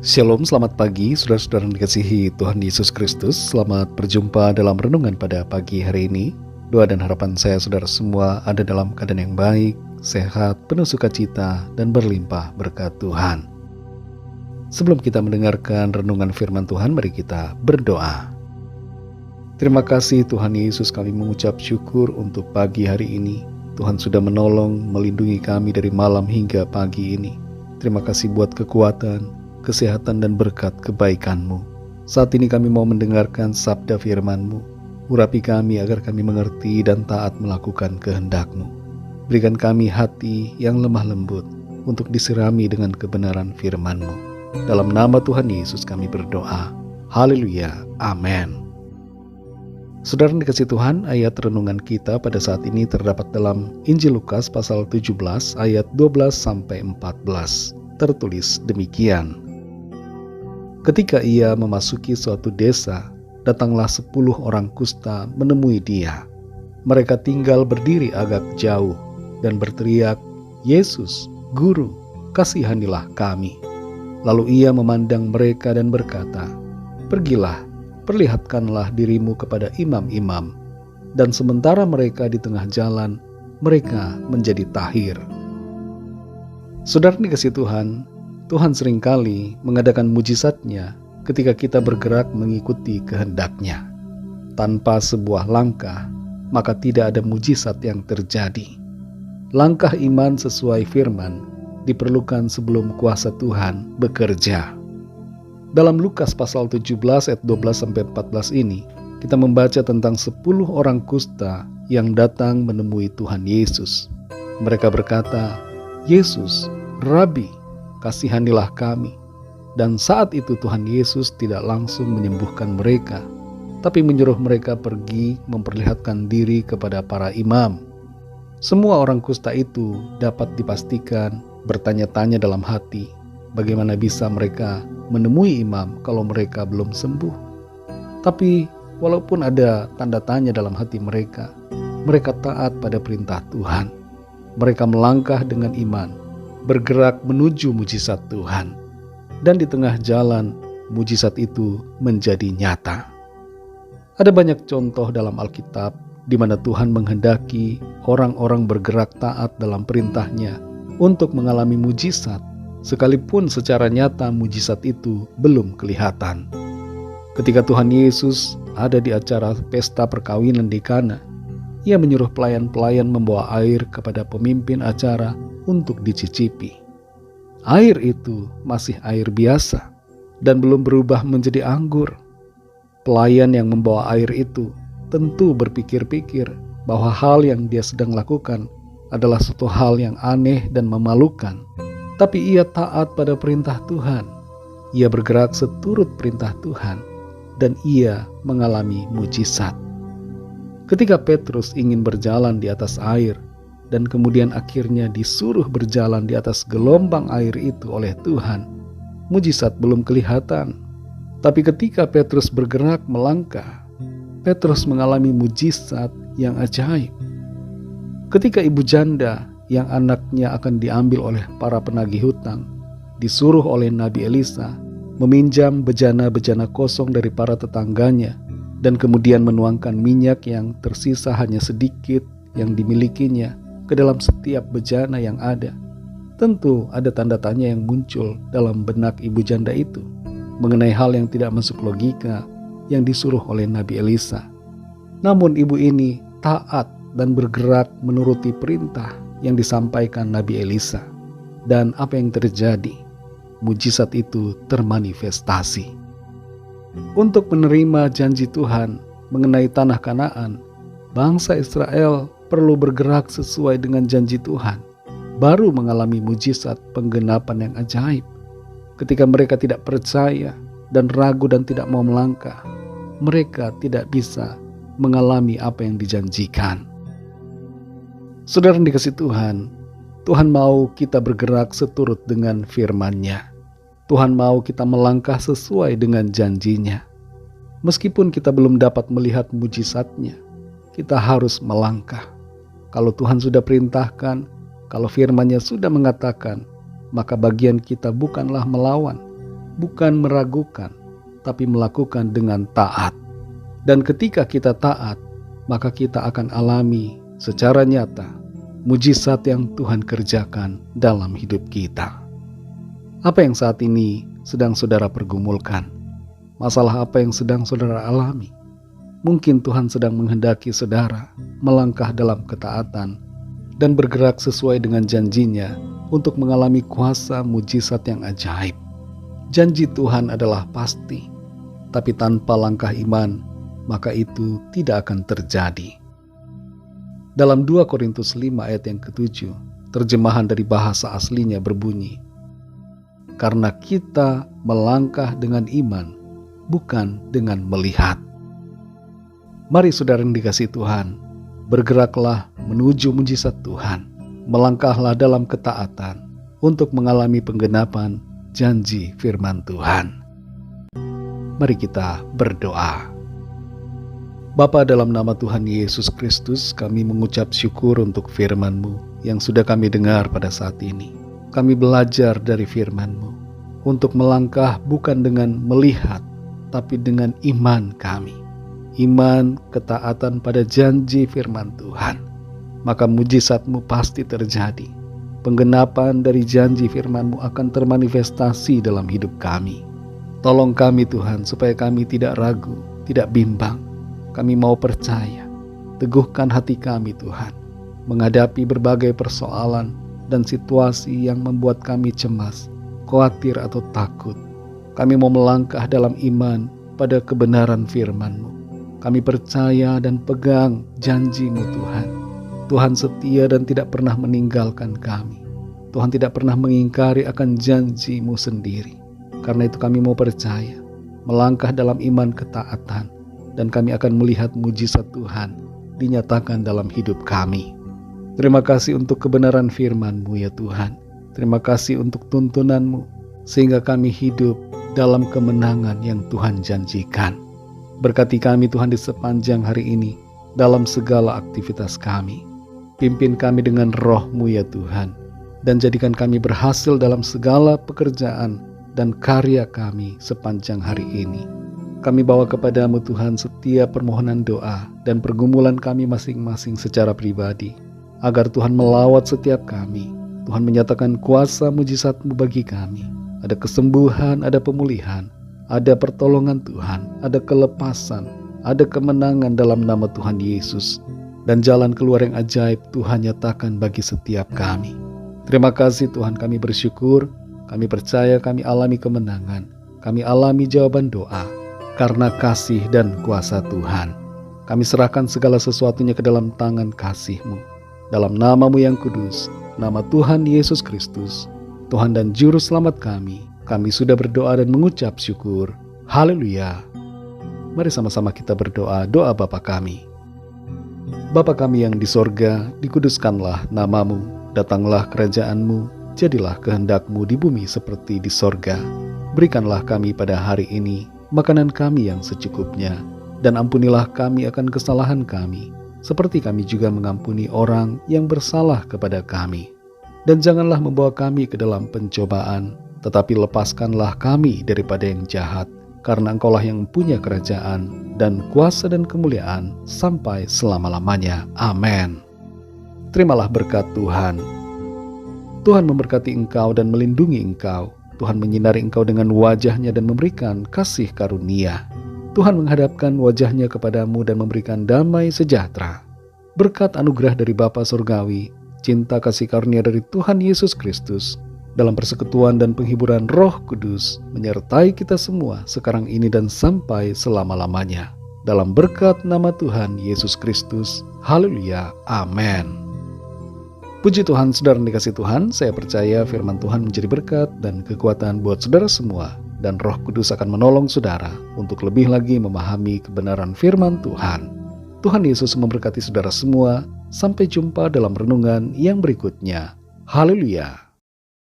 Shalom, selamat pagi saudara-saudara yang dikasihi Tuhan Yesus Kristus. Selamat berjumpa dalam renungan pada pagi hari ini. Doa dan harapan saya saudara semua ada dalam keadaan yang baik, sehat, penuh sukacita, dan berlimpah berkat Tuhan. Sebelum kita mendengarkan renungan firman Tuhan, mari kita berdoa. Terima kasih Tuhan Yesus, kami mengucap syukur untuk pagi hari ini. Tuhan sudah menolong, melindungi kami dari malam hingga pagi ini. Terima kasih buat kekuatan, kesehatan dan berkat kebaikan-Mu. Saat ini kami mau mendengarkan sabda firman-Mu. Urapi kami agar kami mengerti dan taat melakukan kehendak-Mu. Berikan kami hati yang lemah lembut untuk disirami dengan kebenaran firman-Mu. Dalam nama Tuhan Yesus kami berdoa. Haleluya. Amin. Saudara yang dikasihi Tuhan, ayat renungan kita pada saat ini terdapat dalam Injil Lukas pasal 17 ayat 12-14. Tertulis demikian. Ketika ia memasuki suatu desa, datanglah 10 orang kusta menemui dia. Mereka tinggal berdiri agak jauh dan berteriak, "Yesus, Guru, kasihanilah kami." Lalu ia memandang mereka dan berkata, "Pergilah, perlihatkanlah dirimu kepada imam-imam." Dan sementara mereka di tengah jalan, mereka menjadi tahir. Saudara dikasihi Tuhan, Tuhan seringkali mengadakan mujizat-Nya ketika kita bergerak mengikuti kehendak-Nya. Tanpa sebuah langkah, maka tidak ada mujizat yang terjadi. Langkah iman sesuai firman diperlukan sebelum kuasa Tuhan bekerja. Dalam Lukas pasal 17 ayat 12-14 ini, kita membaca tentang 10 orang kusta yang datang menemui Tuhan Yesus. Mereka berkata, "Yesus, Rabi, kasihanilah kami." Dan saat itu Tuhan Yesus tidak langsung menyembuhkan mereka, tapi menyuruh mereka pergi memperlihatkan diri kepada para imam. Semua orang kusta itu dapat dipastikan bertanya-tanya dalam hati, bagaimana bisa mereka menemui imam kalau mereka belum sembuh. Tapi walaupun ada tanda tanya dalam hati mereka, mereka taat pada perintah Tuhan. Mereka melangkah dengan iman, bergerak menuju mujizat Tuhan. Dan di tengah jalan, mujizat itu menjadi nyata. Ada banyak contoh dalam Alkitab di mana Tuhan menghendaki orang-orang bergerak taat dalam perintah-Nya untuk mengalami mujizat, sekalipun secara nyata mujizat itu belum kelihatan. Ketika Tuhan Yesus ada di acara pesta perkawinan di Kana, Ia menyuruh pelayan-pelayan membawa air kepada pemimpin acara untuk dicicipi. Air itu masih air biasa dan belum berubah menjadi anggur. Pelayan yang membawa air itu tentu berpikir-pikir bahwa hal yang dia sedang lakukan adalah suatu hal yang aneh dan memalukan. Tapi ia taat pada perintah Tuhan. Ia bergerak seturut perintah Tuhan dan ia mengalami mujizat. Ketika Petrus ingin berjalan di atas air dan kemudian akhirnya disuruh berjalan di atas gelombang air itu oleh Tuhan, mujizat belum kelihatan. Tapi ketika Petrus bergerak melangkah, Petrus mengalami mujizat yang ajaib. Ketika ibu janda yang anaknya akan diambil oleh para penagih hutang disuruh oleh Nabi Elisa meminjam bejana-bejana kosong dari para tetangganya dan kemudian menuangkan minyak yang tersisa hanya sedikit yang dimilikinya ke dalam setiap bejana yang ada. Tentu ada tanda tanya yang muncul dalam benak ibu janda itu mengenai hal yang tidak masuk logika yang disuruh oleh Nabi Elisa. Namun ibu ini taat dan bergerak menuruti perintah yang disampaikan Nabi Elisa. Dan apa yang terjadi? Mujizat itu termanifestasi. Untuk menerima janji Tuhan mengenai tanah Kanaan, bangsa Israel perlu bergerak sesuai dengan janji Tuhan, baru mengalami mujizat penggenapan yang ajaib. Ketika mereka tidak percaya dan ragu dan tidak mau melangkah, mereka tidak bisa mengalami apa yang dijanjikan. Saudara yang dikasihi Tuhan, Tuhan mau kita bergerak seturut dengan firman-Nya. Tuhan mau kita melangkah sesuai dengan janji-Nya. Meskipun kita belum dapat melihat mujizat-Nya, kita harus melangkah. Kalau Tuhan sudah perintahkan, kalau firman-Nya sudah mengatakan, maka bagian kita bukanlah melawan, bukan meragukan, tapi melakukan dengan taat. Dan ketika kita taat, maka kita akan alami secara nyata mujizat yang Tuhan kerjakan dalam hidup kita. Apa yang saat ini sedang saudara pergumulkan? Masalah apa yang sedang saudara alami? Mungkin Tuhan sedang menghendaki saudara melangkah dalam ketaatan dan bergerak sesuai dengan janjinya untuk mengalami kuasa mujizat yang ajaib. Janji Tuhan adalah pasti, tapi tanpa langkah iman, maka itu tidak akan terjadi. Dalam 2 Korintus 5 ayat yang ke-7, terjemahan dari bahasa aslinya berbunyi, "Karena kita melangkah dengan iman, bukan dengan melihat." Mari saudara yang dikasihi Tuhan, bergeraklah menuju mujizat Tuhan. Melangkahlah dalam ketaatan untuk mengalami penggenapan janji firman Tuhan. Mari kita berdoa. Bapa, dalam nama Tuhan Yesus Kristus, kami mengucap syukur untuk firman-Mu yang sudah kami dengar pada saat ini. Kami belajar dari firman-Mu untuk melangkah bukan dengan melihat, tapi dengan iman kami. Iman, ketaatan pada janji firman Tuhan. Maka mujizat-Mu pasti terjadi. Penggenapan dari janji firman-Mu akan termanifestasi dalam hidup kami. Tolong kami Tuhan, supaya kami tidak ragu, tidak bimbang. Kami mau percaya. Teguhkan hati kami Tuhan, menghadapi berbagai persoalan dan situasi yang membuat kami cemas, khawatir atau takut. Kami mau melangkah dalam iman pada kebenaran firman-Mu. Kami percaya dan pegang janji-Mu Tuhan. Tuhan setia dan tidak pernah meninggalkan kami. Tuhan tidak pernah mengingkari akan janji-Mu sendiri. Karena itu kami mau percaya, melangkah dalam iman ketaatan, dan kami akan melihat mujizat Tuhan dinyatakan dalam hidup kami. Terima kasih untuk kebenaran firman-Mu ya Tuhan. Terima kasih untuk tuntunan-Mu, sehingga kami hidup dalam kemenangan yang Tuhan janjikan. Berkati kami Tuhan di sepanjang hari ini, dalam segala aktivitas kami. Pimpin kami dengan Roh-Mu ya Tuhan, dan jadikan kami berhasil dalam segala pekerjaan dan karya kami sepanjang hari ini. Kami bawa kepadamu Tuhan setiap permohonan doa dan pergumulan kami masing-masing secara pribadi, agar Tuhan melawat setiap kami. Tuhan menyatakan kuasa mujizat-Mu bagi kami. Ada kesembuhan, ada pemulihan, ada pertolongan Tuhan, ada kelepasan, ada kemenangan dalam nama Tuhan Yesus. Dan jalan keluar yang ajaib Tuhan nyatakan bagi setiap kami. Terima kasih Tuhan, kami bersyukur, kami percaya kami alami kemenangan, kami alami jawaban doa, karena kasih dan kuasa Tuhan. Kami serahkan segala sesuatunya ke dalam tangan kasih-Mu. Dalam nama-Mu yang kudus, nama Tuhan Yesus Kristus, Tuhan dan Juru Selamat kami sudah berdoa dan mengucap syukur. Haleluya. Mari sama-sama kita berdoa, doa Bapa kami. Bapa kami yang di sorga, dikuduskanlah nama-Mu, datanglah kerajaan-Mu, jadilah kehendak-Mu di bumi seperti di sorga. Berikanlah kami pada hari ini makanan kami yang secukupnya, dan ampunilah kami akan kesalahan kami, seperti kami juga mengampuni orang yang bersalah kepada kami. Dan janganlah membawa kami ke dalam pencobaan, tetapi lepaskanlah kami daripada yang jahat, karena Engkaulah yang punya kerajaan dan kuasa dan kemuliaan sampai selama-lamanya. Amin. Terimalah berkat Tuhan. Tuhan memberkati engkau dan melindungi engkau. Tuhan menyinari engkau dengan wajah-Nya dan memberikan kasih karunia. Tuhan menghadapkan wajah-Nya kepadamu dan memberikan damai sejahtera. Berkat anugerah dari Bapa Surgawi, cinta kasih karunia dari Tuhan Yesus Kristus, dalam persekutuan dan penghiburan Roh Kudus, menyertai kita semua sekarang ini dan sampai selama-lamanya. Dalam berkat nama Tuhan Yesus Kristus. Haleluya. Amin. Puji Tuhan, saudara yang dikasihi Tuhan, saya percaya firman Tuhan menjadi berkat dan kekuatan buat saudara semua, dan Roh Kudus akan menolong saudara untuk lebih lagi memahami kebenaran firman Tuhan. Tuhan Yesus memberkati saudara semua. Sampai jumpa dalam renungan yang berikutnya. Haleluya.